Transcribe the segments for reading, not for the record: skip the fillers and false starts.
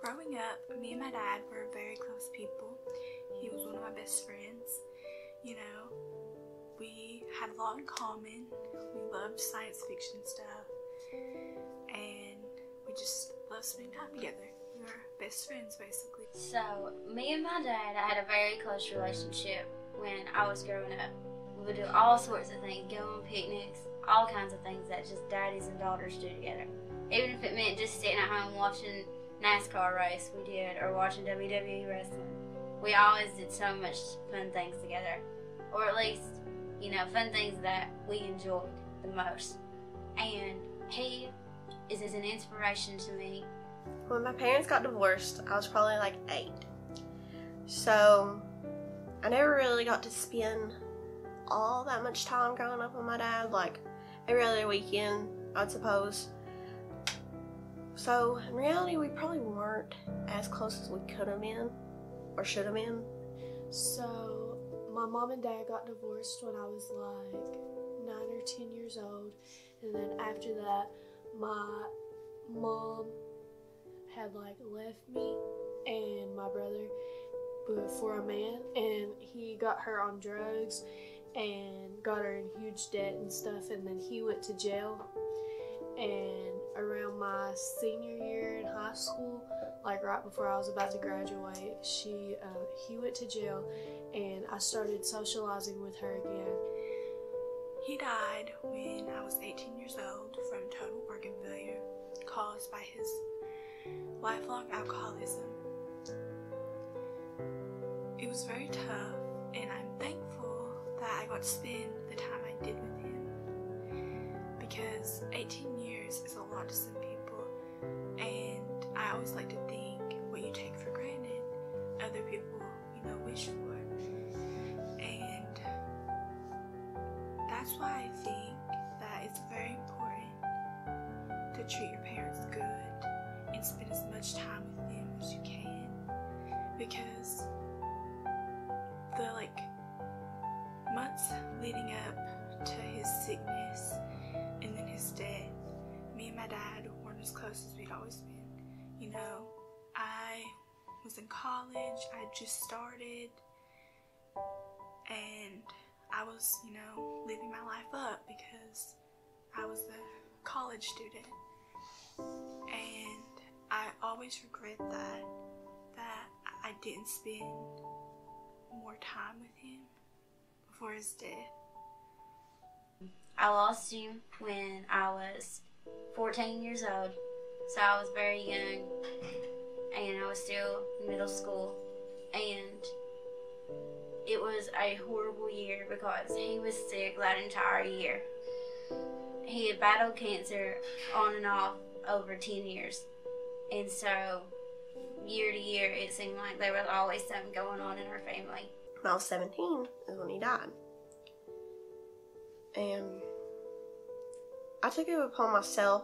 Growing up, me and my dad were very close people. He was one of my best friends. You know, we had a lot in common. We loved science fiction stuff, and we just loved spending time together. We were best friends, basically. So, me and my dad, I had a very close relationship when I was growing up. We would do all sorts of things, go on picnics, all kinds of things that just daddies and daughters do together. Even if it meant just sitting at home watching NASCAR race, we did, or watching WWE wrestling. We always did so much fun things together, or at least, you know, fun things that we enjoyed the most. And he is an inspiration to me. When my parents got divorced, I was probably like 8. So I never really got to spend all that much time growing up with my dad, like every other weekend, I'd suppose. So in reality, we probably weren't as close as we could have been or should have been. So my mom and dad got divorced when I was like 9 or 10 years old, and then after that my mom had like left me and my brother for a man, and he got her on drugs and got her in huge debt and stuff, and then he went to jail. And around my senior year in high school, like right before I was about to graduate, he went to jail, and I started socializing with her again. He died when I was 18 years old from total organ failure caused by his lifelong alcoholism. It was very tough, and I'm thankful that I got to spend the time I did with him, because 18 years is a lot to some people, and I always like to think what you take for granted, other people, you know, wish for. And that's why I think that it's very important to treat your parents good and spend as much time with them as you can, because the months leading up to his sickness and then his death, me and my dad weren't as close as we'd always been. You know, I was in college, I just started, and I was, you know, living my life up because I was a college student. And I always regret that I didn't spend more time with him before his death. I lost him when I was 14 years old, so I was very young, and I was still in middle school, and it was a horrible year because he was sick that entire year. He had battled cancer on and off over 10 years, and so year to year it seemed like there was always something going on in our family. When I was 17 is when he died. And I took it upon myself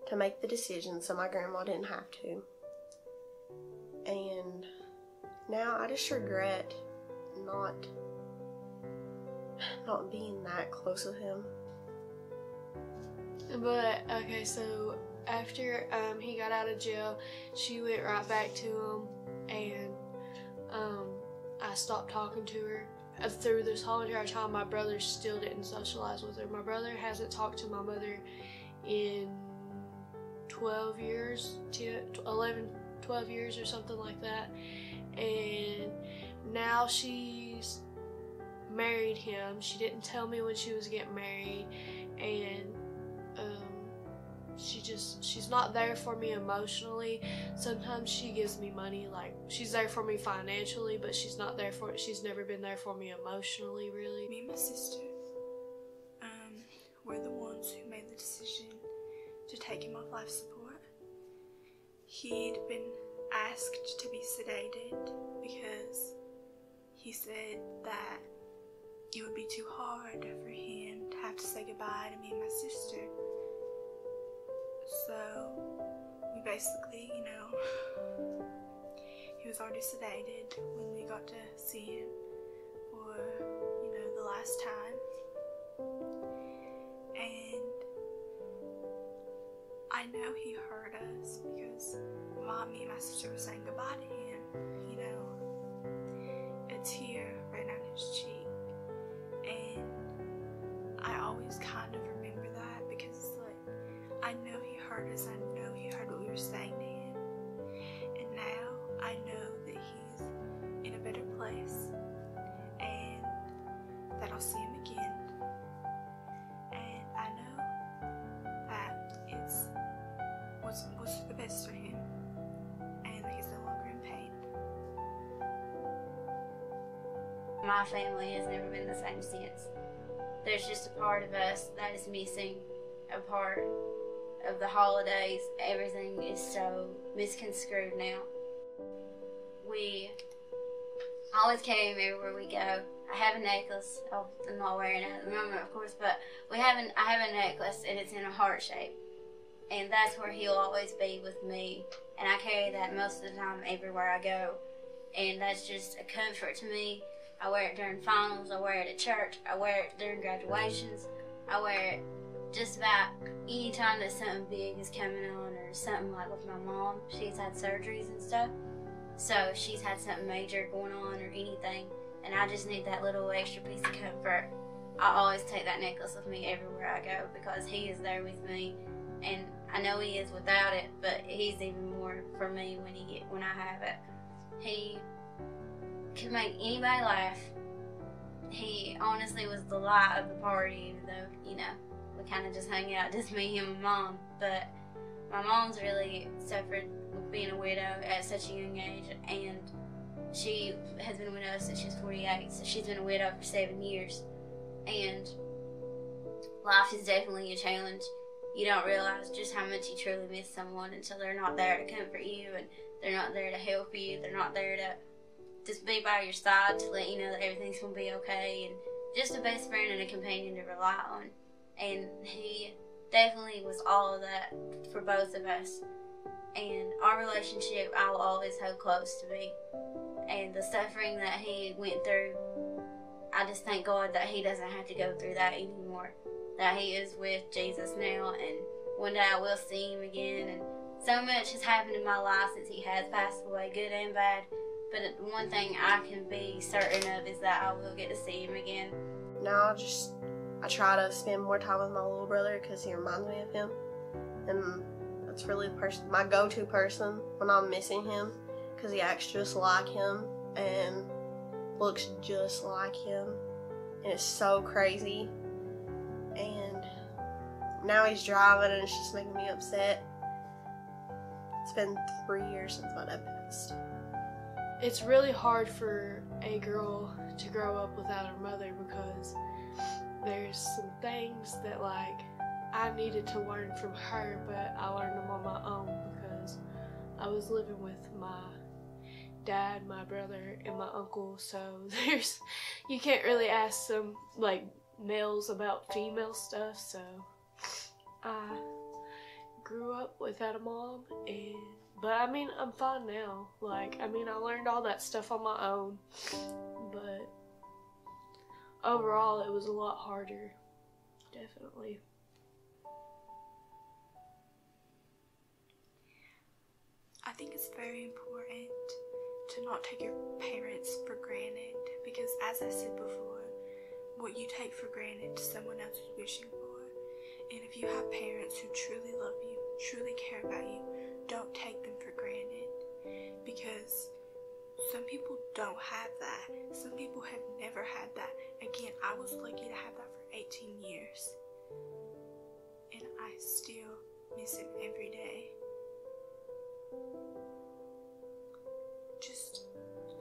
to make the decision so my grandma didn't have to. And now I just regret not being that close with him. But okay, so after he got out of jail, she went right back to him, and I stopped talking to her. Through this whole entire time, my brother still didn't socialize with her. My brother hasn't talked to my mother in 12 years, 12 years or something like that. And now she's married him. She didn't tell me when she was getting married, and she's not there for me emotionally. Sometimes she gives me money, like she's there for me financially, but she's never been there for me emotionally, really. Me and my sister were the ones who made the decision to take him off life support. He'd been asked to be sedated because he said that it would be too hard for him to have to say goodbye to me and my sister. So we basically, you know, he was already sedated when we got to see him for, you know, the last time. And I know he heard us because me and my sister were saying goodbye to him, you know, a tear ran down his cheek. And I always kind of remember that because it's like, I know he heard us, I know he heard what we were saying to him. And now I know that he's in a better place and that I'll see him again. And I know that it's what's the best for him and that he's no longer in pain. My family has never been the same since. There's just a part of us that is missing, a part of the holidays. Everything is so misconstrued now. We always carry him everywhere we go. I have a necklace. Oh, I'm not wearing it at the moment, of course, but I have a necklace and it's in a heart shape. And that's where he'll always be with me. And I carry that most of the time everywhere I go. And that's just a comfort to me. I wear it during finals, I wear it at church, I wear it during graduations, I wear it just about any time that something big is coming on, or something like with my mom. She's had surgeries and stuff, so she's had something major going on or anything, and I just need that little extra piece of comfort. I always take that necklace with me everywhere I go because he is there with me, and I know he is without it, but he's even more for me when I have it. He could make anybody laugh. He honestly was the light of the party, even though, you know, we kind of just hung out, just me, him, and Mom. But my mom's really suffered with being a widow at such a young age, and she has been a widow since she was 48, so she's been a widow for 7 years. And life is definitely a challenge. You don't realize just how much you truly miss someone until they're not there to comfort you, and they're not there to help you, they're not there to just be by your side to let you know that everything's going to be okay, and just a best friend and a companion to rely on. And he definitely was all of that for both of us. And our relationship I will always hold close to me. And the suffering that he went through, I just thank God that he doesn't have to go through that anymore. That he is with Jesus now, and one day I will see him again. And so much has happened in my life since he has passed away, good and bad. But one thing I can be certain of is that I will get to see him again. Now I try to spend more time with my little brother because he reminds me of him. And that's really my go-to person when I'm missing him, because he acts just like him and looks just like him. And it's so crazy. And now he's driving and it's just making me upset. It's been 3 years since my dad passed. It's really hard for a girl to grow up without her mother because there's some things that like I needed to learn from her, but I learned them on my own because I was living with my dad, my brother, and my uncle. So you can't really ask some like males about female stuff. So I grew up without a mom, but I mean, I'm fine now. Like, I mean, I learned all that stuff on my own, but overall, it was a lot harder, definitely. I think it's very important to not take your parents for granted, because as I said before, what you take for granted, someone else is wishing for. And if you have parents who truly love you, truly care about you, don't take them for granted, because some people don't have that. Some people have never had that. Again, I was lucky to have that for 18 years, and I still miss him every day. Just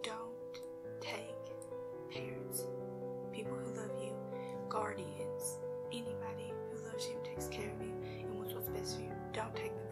don't take parents, people who love you, guardians, anybody who loves you and takes care of you and wants what's best for you, don't take them